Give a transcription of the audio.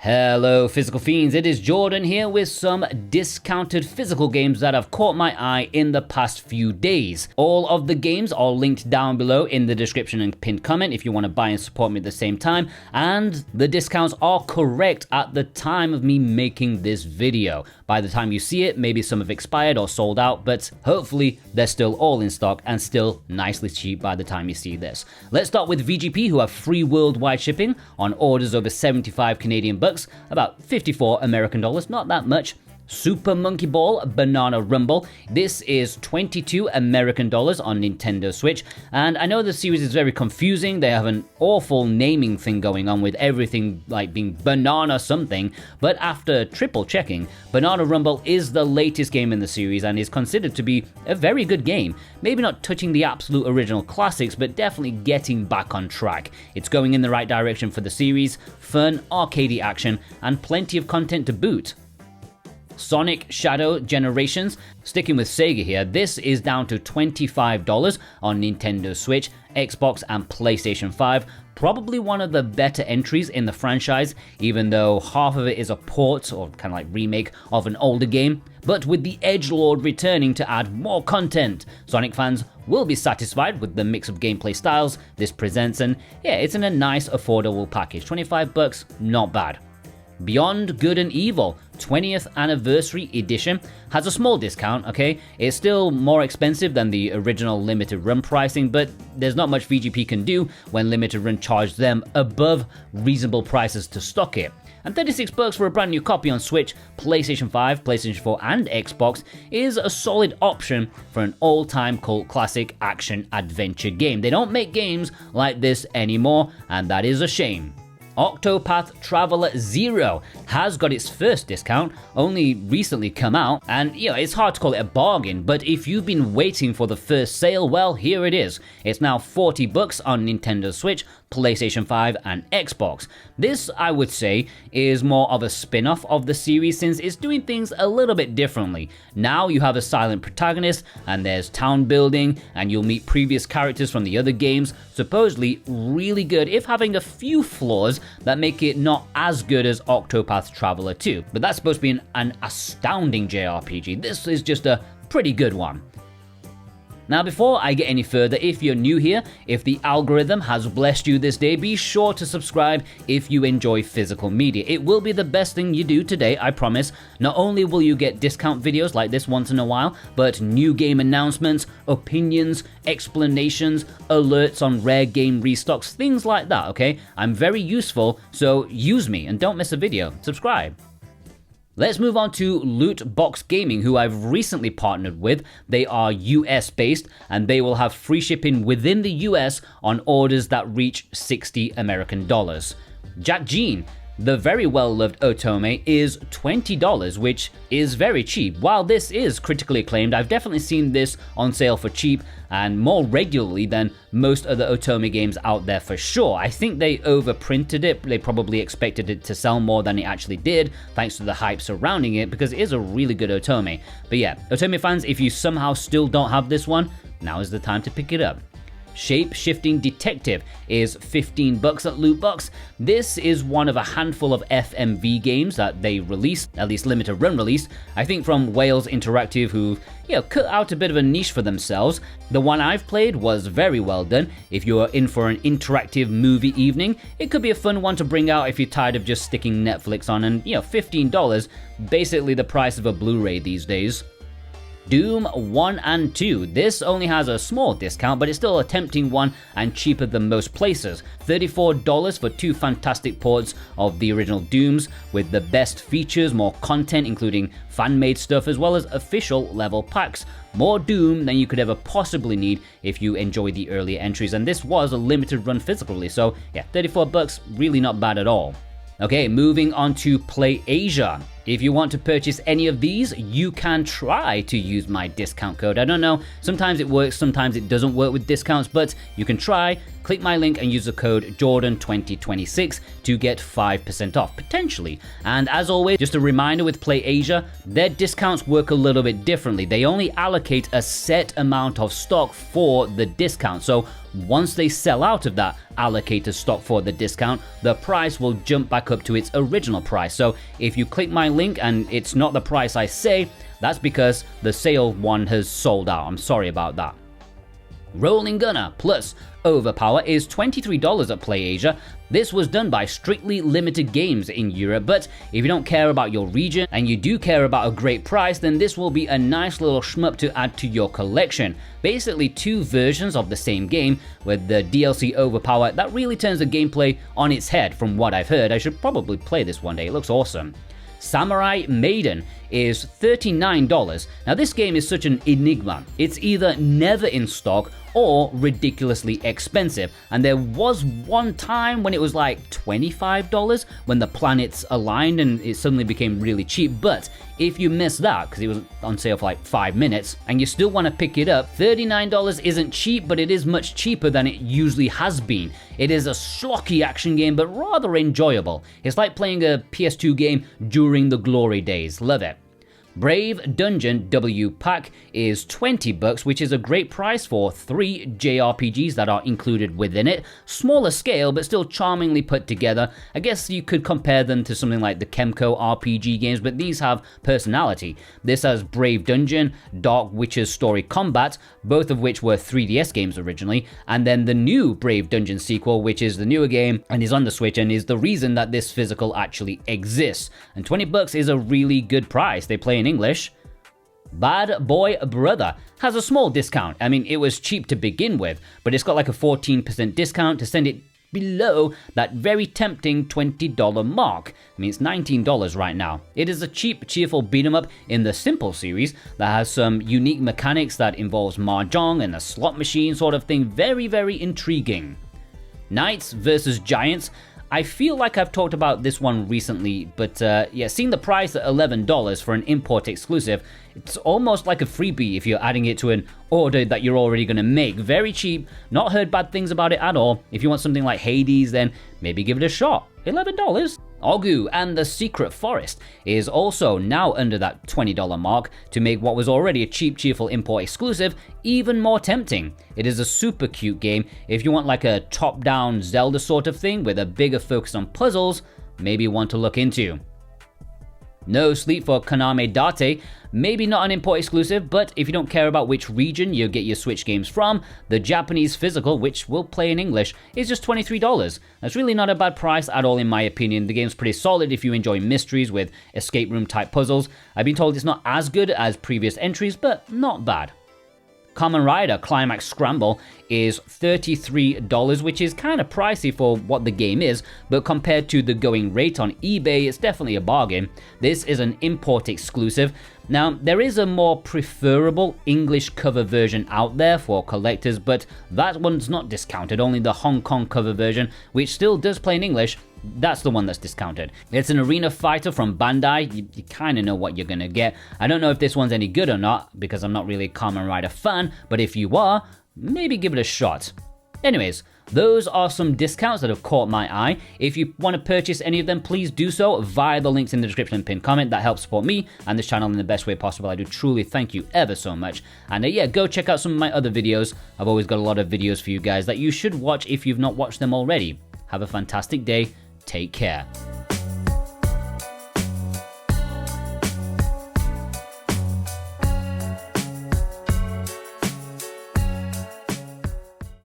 Hello physical fiends, it is Jordan here with some discounted physical games that have caught my eye in the past few days. All of the games are linked down below in the description and pinned comment if you want to buy and support me at the same time, and the discounts are correct at the time of me making this video. By the time you see it, maybe some have expired or sold out, but hopefully they're still all in stock and still nicely cheap by the time you see this. Let's start with VGP, who have free worldwide shipping on orders over 75 Canadian bucks, about 54 American dollars, not that much. Super Monkey Ball Banana Rumble. This is 22 American dollars on Nintendo Switch, and I know the series is very confusing. They have an awful naming thing going on with everything like being banana something, but after triple checking, Banana Rumble is the latest game in the series and is considered to be a very good game. Maybe not touching the absolute original classics, but definitely getting back on track. It's going in the right direction for the series, fun, arcadey action, and plenty of content to boot. Sonic Shadow Generations, sticking with Sega here, this is down to $25 on Nintendo Switch, Xbox and PlayStation 5. Probably one of the better entries in the franchise, even though half of it is a port or kind of like remake of an older game. But with the edgelord returning to add more content, Sonic fans will be satisfied with the mix of gameplay styles this presents, and yeah, it's in a nice affordable package. 25 bucks, not bad. Beyond Good and Evil 20th Anniversary Edition has a small discount, okay? It's still more expensive than the original limited run pricing, but there's not much VGP can do when limited run charged them above reasonable prices to stock it. And 36 bucks for a brand new copy on Switch, PlayStation 5, PlayStation 4 and Xbox is a solid option for an all-time cult classic action adventure game. They don't make games like this anymore, and that is a shame. Octopath Traveler 0 has got its first discount, only recently come out, and it's hard to call it a bargain, but if you've been waiting for the first sale, well, here it is. It's now 40 bucks on Nintendo Switch, PlayStation 5 and Xbox. This, I would say, is more of a spin-off of the series since it's doing things a little bit differently. Now you have a silent protagonist, and there's town building, and you'll meet previous characters from the other games. Supposedly really good, if having a few flaws that make it not as good as Octopath Traveler 2. But that's supposed to be an astounding JRPG. This is just a pretty good one. Now before I get any further, if you're new here, if the algorithm has blessed you this day, be sure to subscribe if you enjoy physical media. It will be the best thing you do today, I promise. Not only will you get discount videos like this once in a while, but new game announcements, opinions, explanations, alerts on rare game restocks, things like that, okay? I'm very useful, so use me and don't miss a video. Subscribe. Let's move on to Loot Box Gaming, who I've recently partnered with. They are US based and they will have free shipping within the US on orders that reach 60 American dollars. Jeanne, the very well-loved otome, is $20, which is very cheap. While this is critically acclaimed, I've definitely seen this on sale for cheap and more regularly than most other otome games out there for sure. I think they overprinted it. They probably expected it to sell more than it actually did, thanks to the hype surrounding it, because it is a really good otome. But yeah, otome fans, if you somehow still don't have this one, now is the time to pick it up. Shapeshifting Detective is 15 bucks at Lootbox. This is one of a handful of FMV games that they released, at least limited run release, I think from Wales Interactive, who cut out a bit of a niche for themselves. The one I've played was very well done. If you're in for an interactive movie evening, it could be a fun one to bring out if you're tired of just sticking Netflix on, and $15, basically the price of a Blu-ray these days. Doom 1 and 2. This only has a small discount, but it's still a tempting one and cheaper than most places. $34 for two fantastic ports of the original Dooms with the best features, more content including fan-made stuff as well as official level packs. More Doom than you could ever possibly need if you enjoy the earlier entries, and this was a limited run physical release, so yeah, 34 bucks, really not bad at all. Okay, moving on to Play Asia. If you want to purchase any of these, you can try to use my discount code. I don't know, sometimes it works, sometimes it doesn't work with discounts, but you can try. Click my link and use the code Jordan2026 to get 5% off, potentially. And as always, just a reminder with Play Asia, their discounts work a little bit differently. They only allocate a set amount of stock for the discount. So once they sell out of that allocated stock for the discount, the price will jump back up to its original price. So if you click my link and it's not the price I say, that's because the sale one has sold out. I'm sorry about that. Rolling Gunner plus Overpower is $23 at PlayAsia. This was done by Strictly Limited Games in Europe, but if you don't care about your region and you do care about a great price, then this will be a nice little shmup to add to your collection. Basically 2 versions of the same game, with the DLC Overpower that really turns the gameplay on its head from what I've heard. I should probably play this one day, it looks awesome. Samurai Maiden is $39. Now this game is such an enigma. It's either never in stock or ridiculously expensive, and there was one time when it was like $25 when the planets aligned and it suddenly became really cheap. But if you miss that, because it was on sale for like 5 minutes, and you still want to pick it up, $39 isn't cheap, but it is much cheaper than it usually has been. It is a schlocky action game, but rather enjoyable. It's like playing a PS2 game during the glory days. Love it. Brave Dungeon W Pack is $20, which is a great price for 3 JRPGs that are included within it. Smaller scale, but still charmingly put together. I guess you could compare them to something like the Kemco RPG games, but these have personality. This has Brave Dungeon, Dark Witcher's Story Combat, both of which were 3DS games originally, and then the new Brave Dungeon sequel, which is the newer game and is on the Switch and is the reason that this physical actually exists. And $20 is a really good price. They play in English. Bad Boy Brother has a small discount. I mean, it was cheap to begin with, but it's got like a 14% discount to send it below that very tempting $20 mark. I mean, it's $19 right now. It is a cheap, cheerful beat 'em up in the Simple series that has some unique mechanics that involves mahjong and a slot machine sort of thing. Very, very intriguing. Knights vs. Giants. I feel like I've talked about this one recently, but yeah, seeing the price at $11 for an import exclusive, it's almost like a freebie if you're adding it to an order that you're already going to make. Very cheap, not heard bad things about it at all. If you want something like Hades, then maybe give it a shot. $11. Ogu and the Secret Forest is also now under that $20 mark to make what was already a cheap, cheerful import exclusive even more tempting. It is a super cute game. If you want like a top-down Zelda sort of thing with a bigger focus on puzzles, maybe one to look into. No Sleep for Kaname Date. Maybe not an import exclusive, but if you don't care about which region you get your Switch games from, the Japanese physical, which will play in English, is just $23. That's really not a bad price at all in my opinion. The game's pretty solid if you enjoy mysteries with escape room type puzzles. I've been told it's not as good as previous entries, but not bad. Kamen Rider Climax Scramble is $33, which is kind of pricey for what the game is, but compared to the going rate on eBay, it's definitely a bargain. This is an import exclusive. Now, there is a more preferable English cover version out there for collectors, but that one's not discounted, only the Hong Kong cover version, which still does play in English. That's the one that's discounted. It's an arena fighter from Bandai. You kind of know what you're going to get. I don't know if this one's any good or not, because I'm not really a Kamen Rider fan, but if you are, maybe give it a shot. Anyways, those are some discounts that have caught my eye. If you want to purchase any of them, please do so via the links in the description and pinned comment. That helps support me and this channel in the best way possible. I do truly thank you ever so much. And yeah, go check out some of my other videos. I've always got a lot of videos for you guys that you should watch if you've not watched them already. Have a fantastic day. Take care.